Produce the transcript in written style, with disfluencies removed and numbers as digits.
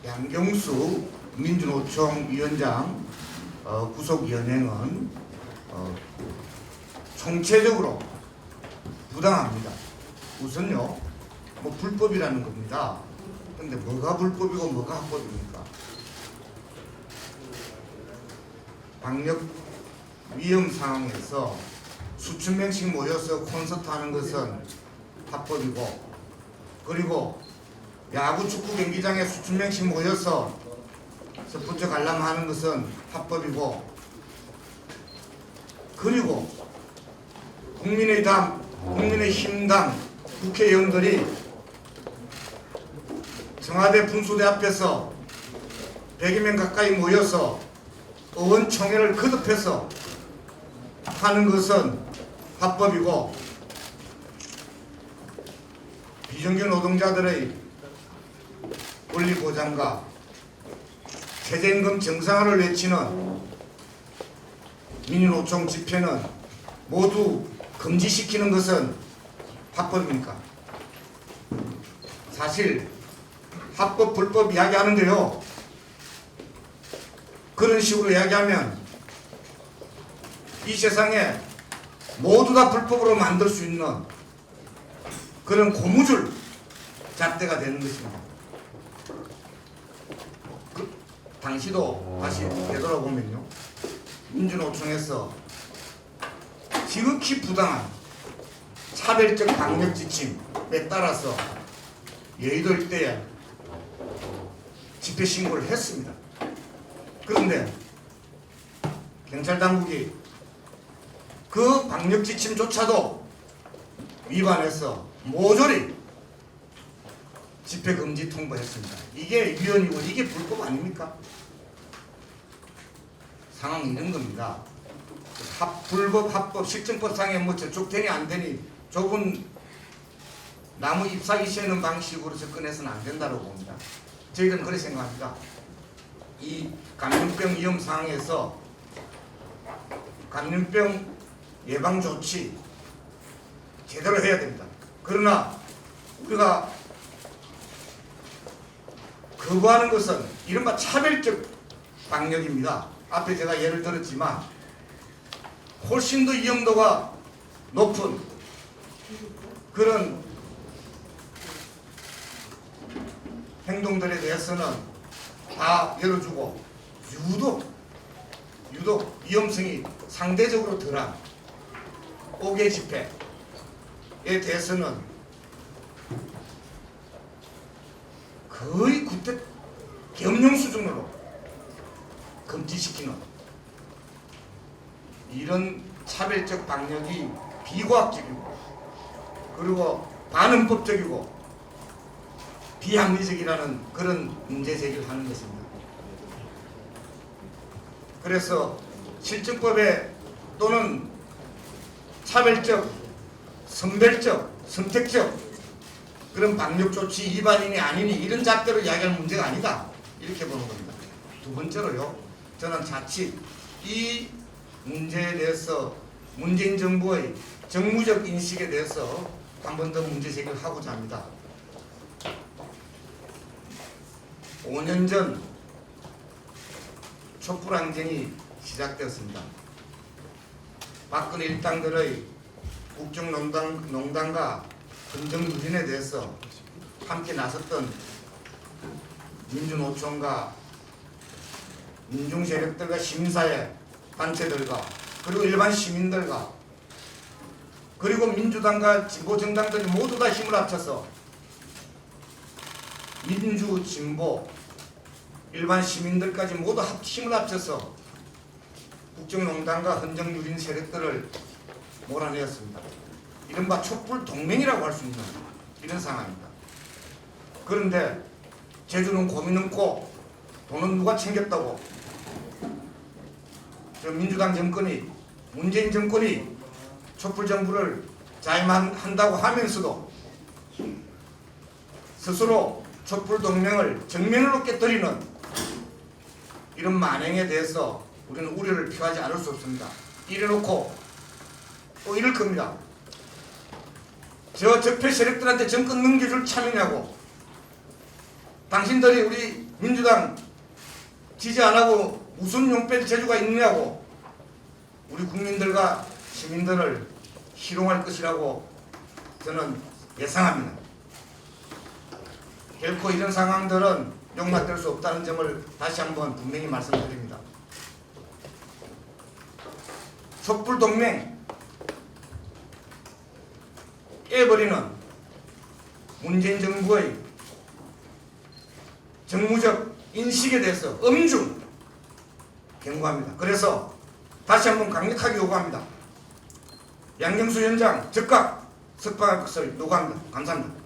양경수 민주노총 위원장 구속 연행은 총체적으로 부당합니다. 우선요, 뭐 불법이라는 겁니다. 근데 뭐가 불법이고 뭐가 합법입니까? 방역 위험 상황에서 수천 명씩 모여서 콘서트 하는 것은 합법이고, 그리고 야구 축구 경기장에 수천 명씩 모여서 스포츠 관람하는 것은 합법이고, 그리고 국민의힘당 국회의원들이 청와대 분수대 앞에서 100여 명 가까이 모여서 의원총회를 거듭해서 하는 것은 합법이고, 비정규 노동자들의 권리보장과 최저임금 정상화를 외치는 민주노총 집회는 모두 금지시키는 것은 합법입니까? 사실 합법 불법 이야기하는데요, 그런 식으로 이야기하면 이 세상에 모두 다 불법으로 만들 수 있는 그런 고무줄 잣대가 되는 것입니다. 당시도 다시 되돌아보면요, 민주노총에서 지극히 부당한 차별적 방역 지침에 따라서 여의도 일대에 집회 신고를 했습니다. 그런데 경찰 당국이 그 방역 지침조차도 위반해서 모조리 집회 금지 통보했습니다. 이게 위헌이고 이게 불법 아닙니까? 상황이 이런 겁니다. 불법, 합법, 실정법상에 뭐 저쪽 되니 안 되니 좁은 나무 잎사귀 씌우는 방식으로 접근해서는 안 된다고 봅니다. 저희들은 그렇게 생각합니다. 이 감염병 위험 상황에서 감염병 예방 조치 제대로 해야 됩니다. 그러나 우리가 거부하는 것은 이른바 차별적 방역입니다. 앞에 제가 예를 들었지만 훨씬 더 위험도가 높은 그런 행동들에 대해서는 다 열어주고, 유독 위험성이 상대적으로 덜한 5개 집회에 대해서는 거의 구태 겸용 수준으로 금지시키는 이런 차별적 방역이 비과학적이고, 그리고 반헌법적이고 비합리적이라는 그런 문제 제기를 하는 것입니다. 그래서 실정법에 또는 차별적, 선별적, 선택적 그런 방역 조치 위반이니 아니니 이런 잣대로 이야기할 문제가 아니다, 이렇게 보는 겁니다. 두 번째로요, 저는 자칫 이 문제에 대해서 문재인 정부의 정무적 인식에 대해서 한 번 더 문제 제기를 하고자 합니다. 5년 전 촛불항쟁이 시작되었습니다. 박근혜 일당들의 국정농단과 헌정누진에 대해서 함께 나섰던 민주노총과 민중세력들과 시민사회 단체들과 그리고 일반 시민들과 그리고 민주당과 진보정당들이 모두 다 힘을 합쳐서 민주, 진보, 일반 시민들까지 모두 힘을 합쳐서 국정농단과 헌정유린 세력들을 몰아내었습니다. 이른바 촛불 동맹이라고 할 수 있는 이런 상황입니다. 그런데 제주는 고민 없고 돈은 누가 챙겼다고 저 민주당 정권이, 문재인 정권이 촛불 정부를 자임한다고 하면서도 스스로 촛불 동맹을 정면으로 깨뜨리는 이런 만행에 대해서 우리는 우려를 표하지 않을 수 없습니다. 이래놓고 또 이럴 겁니다. 저 적폐 세력들한테 정권 넘겨줄 참이냐고, 당신들이 우리 민주당 지지 안 하고 무슨 용뺄 재주가 있느냐고 우리 국민들과 시민들을 희롱할 것이라고 저는 예상합니다. 결코 이런 상황들은 용납될 수 없다는 점을 다시 한번 분명히 말씀드립니다. 촛불동맹 깨버리는 문재인 정부의 정무적 인식에 대해서 엄중 경고합니다. 그래서 다시 한번 강력하게 요구합니다. 양경수 위원장 즉각 석방할 것을 요구합니다. 감사합니다.